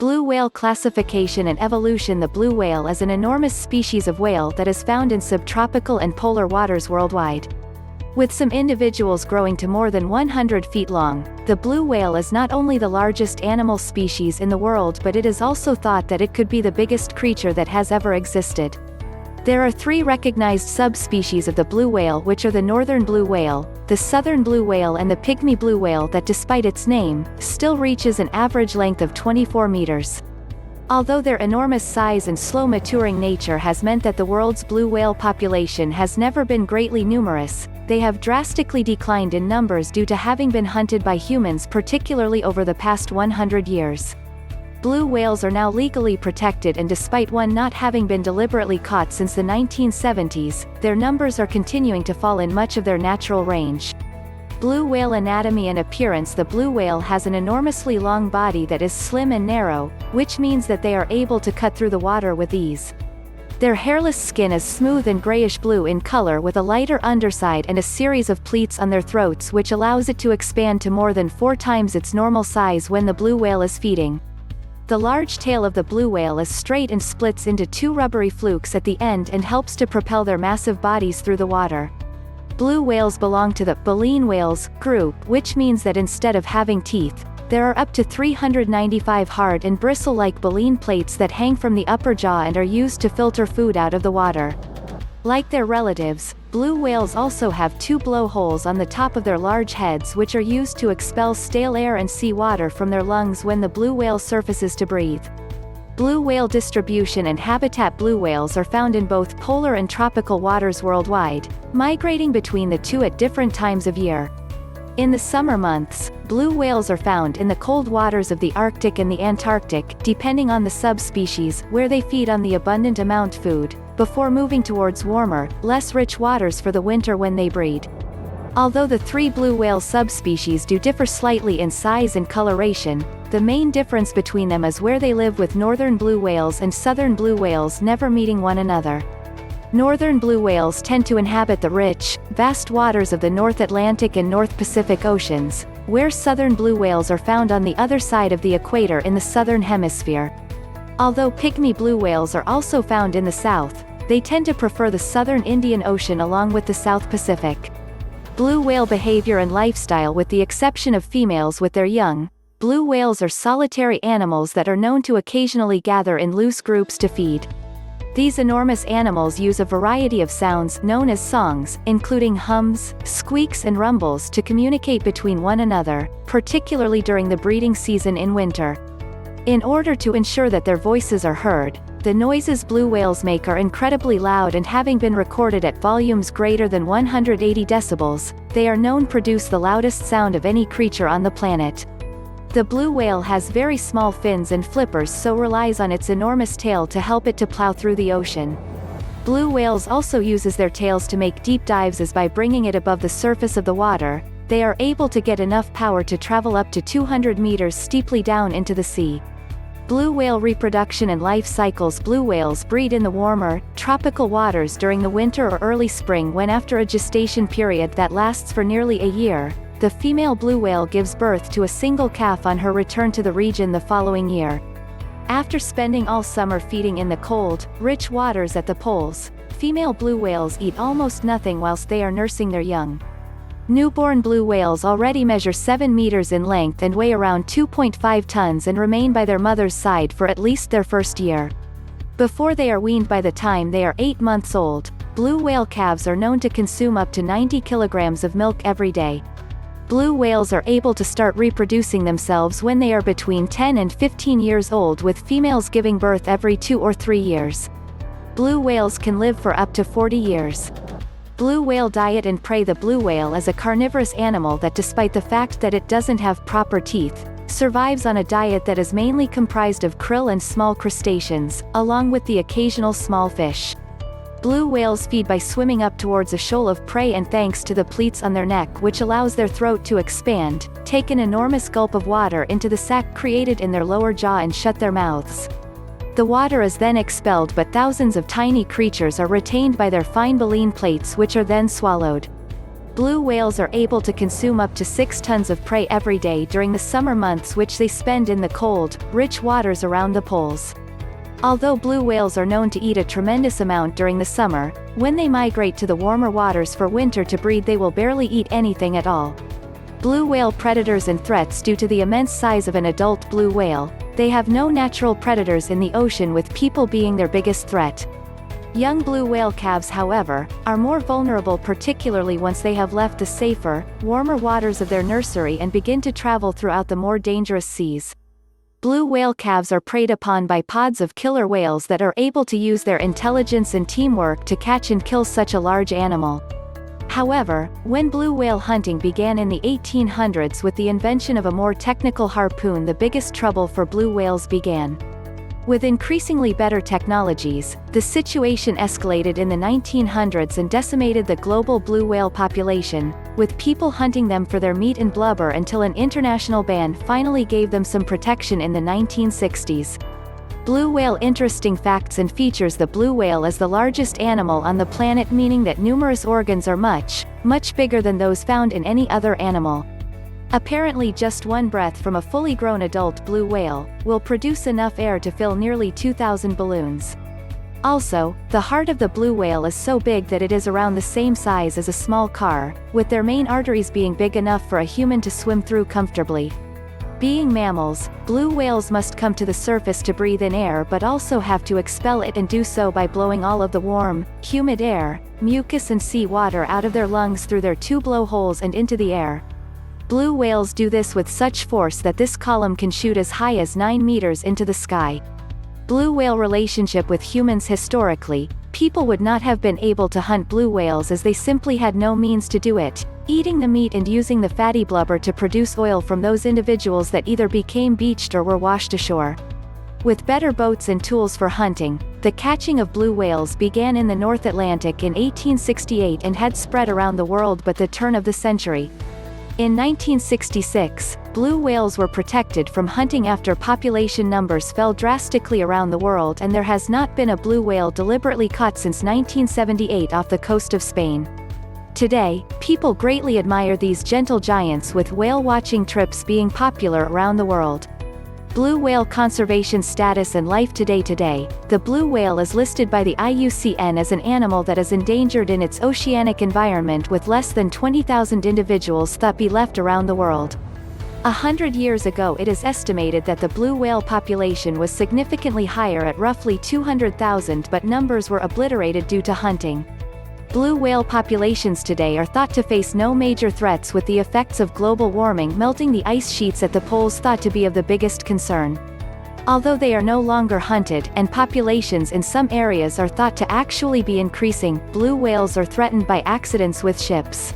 Blue whale classification and evolution. The blue whale is an enormous species of whale that is found in subtropical and polar waters worldwide. With some individuals growing to more than 100 feet long, the blue whale is not only the largest animal species in the world, but it is also thought that it could be the biggest creature that has ever existed. There are 3 recognized subspecies of the blue whale, which are the northern blue whale, the southern blue whale and the pygmy blue whale that, despite its name, still reaches an average length of 24 meters. Although their enormous size and slow maturing nature has meant that the world's blue whale population has never been greatly numerous, they have drastically declined in numbers due to having been hunted by humans, particularly over the past 100 years. Blue whales are now legally protected, and despite one not having been deliberately caught since the 1970s, their numbers are continuing to fall in much of their natural range. Blue whale anatomy and appearance. The blue whale has an enormously long body that is slim and narrow, which means that they are able to cut through the water with ease. Their hairless skin is smooth and grayish-blue in color, with a lighter underside and a series of pleats on their throats, which allows it to expand to more than 4 times its normal size when the blue whale is feeding. The large tail of the blue whale is straight and splits into 2 rubbery flukes at the end and helps to propel their massive bodies through the water. Blue whales belong to the baleen whales group, which means that instead of having teeth, there are up to 395 hard and bristle-like baleen plates that hang from the upper jaw and are used to filter food out of the water. Like their relatives, blue whales also have 2 blowholes on the top of their large heads, which are used to expel stale air and seawater from their lungs when the blue whale surfaces to breathe. Blue whale distribution and habitat. Blue whales are found in both polar and tropical waters worldwide, migrating between the two at different times of year. In the summer months, blue whales are found in the cold waters of the Arctic and the Antarctic, depending on the subspecies, where they feed on the abundant amount food, before moving towards warmer, less rich waters for the winter when they breed. Although the 3 blue whale subspecies do differ slightly in size and coloration, the main difference between them is where they live, with northern blue whales and southern blue whales never meeting one another. Northern blue whales tend to inhabit the rich, vast waters of the North Atlantic and North Pacific Oceans, where southern blue whales are found on the other side of the equator in the southern hemisphere. Although pygmy blue whales are also found in the south, they tend to prefer the southern Indian Ocean along with the South Pacific. Blue whale behavior and lifestyle. With the exception of females with their young, blue whales are solitary animals that are known to occasionally gather in loose groups to feed. These enormous animals use a variety of sounds known as songs, including hums, squeaks and rumbles, to communicate between one another, particularly during the breeding season in winter. In order to ensure that their voices are heard, the noises blue whales make are incredibly loud, and having been recorded at volumes greater than 180 decibels, they are known to produce the loudest sound of any creature on the planet. The blue whale has very small fins and flippers, so relies on its enormous tail to help it to plow through the ocean. Blue whales also uses their tails to make deep dives, as by bringing it above the surface of the water, they are able to get enough power to travel up to 200 meters steeply down into the sea. Blue whale reproduction and life cycles. Blue whales breed in the warmer, tropical waters during the winter or early spring, when, after a gestation period that lasts for nearly a year, the female blue whale gives birth to a single calf on her return to the region the following year. After spending all summer feeding in the cold, rich waters at the poles, female blue whales eat almost nothing whilst they are nursing their young. Newborn blue whales already measure 7 meters in length and weigh around 2.5 tons and remain by their mother's side for at least their first year. Before they are weaned, by the time they are 8 months old, blue whale calves are known to consume up to 90 kilograms of milk every day. Blue whales are able to start reproducing themselves when they are between 10 and 15 years old, with females giving birth every 2 or 3 years. Blue whales can live for up to 40 years. Blue whale diet and prey. The blue whale is a carnivorous animal that, despite the fact that it doesn't have proper teeth, survives on a diet that is mainly comprised of krill and small crustaceans, along with the occasional small fish. Blue whales feed by swimming up towards a shoal of prey, and thanks to the pleats on their neck, which allows their throat to expand, take an enormous gulp of water into the sac created in their lower jaw and shut their mouths. The water is then expelled, but thousands of tiny creatures are retained by their fine baleen plates, which are then swallowed. Blue whales are able to consume up to 6 tons of prey every day during the summer months, which they spend in the cold, rich waters around the poles. Although blue whales are known to eat a tremendous amount during the summer, when they migrate to the warmer waters for winter to breed, they will barely eat anything at all. Blue whale predators and threats. Due to the immense size of an adult blue whale, they have no natural predators in the ocean, with people being their biggest threat. Young blue whale calves, however, are more vulnerable, particularly once they have left the safer, warmer waters of their nursery and begin to travel throughout the more dangerous seas. Blue whale calves are preyed upon by pods of killer whales that are able to use their intelligence and teamwork to catch and kill such a large animal. However, when blue whale hunting began in the 1800s with the invention of a more technical harpoon, the biggest trouble for blue whales began. With increasingly better technologies, the situation escalated in the 1900s and decimated the global blue whale population, with people hunting them for their meat and blubber until an international ban finally gave them some protection in the 1960s. Blue whale. Interesting facts and features. The blue whale is the largest animal on the planet, meaning that numerous organs are much, much bigger than those found in any other animal. Apparently just one breath from a fully grown adult blue whale will produce enough air to fill nearly 2,000 balloons. Also, the heart of the blue whale is so big that it is around the same size as a small car, with their main arteries being big enough for a human to swim through comfortably. Being mammals, blue whales must come to the surface to breathe in air, but also have to expel it, and do so by blowing all of the warm, humid air, mucus and sea water out of their lungs through their 2 blowholes and into the air. Blue whales do this with such force that this column can shoot as high as 9 meters into the sky. Blue whale relationship with humans. Historically, people would not have been able to hunt blue whales as they simply had no means to do it, eating the meat and using the fatty blubber to produce oil from those individuals that either became beached or were washed ashore. With better boats and tools for hunting, the catching of blue whales began in the North Atlantic in 1868 and had spread around the world by the turn of the century. In 1966, blue whales were protected from hunting after population numbers fell drastically around the world, and there has not been a blue whale deliberately caught since 1978 off the coast of Spain. Today, people greatly admire these gentle giants, with whale-watching trips being popular around the world. Blue whale conservation status and life. Today, the blue whale is listed by the IUCN as an animal that is endangered in its oceanic environment, with less than 20,000 individuals thought be left around the world. 100 years ago, it is estimated that the blue whale population was significantly higher at roughly 200,000, but numbers were obliterated due to hunting. Blue whale populations today are thought to face no major threats, with the effects of global warming melting the ice sheets at the poles thought to be of the biggest concern. Although they are no longer hunted, and populations in some areas are thought to actually be increasing, blue whales are threatened by accidents with ships.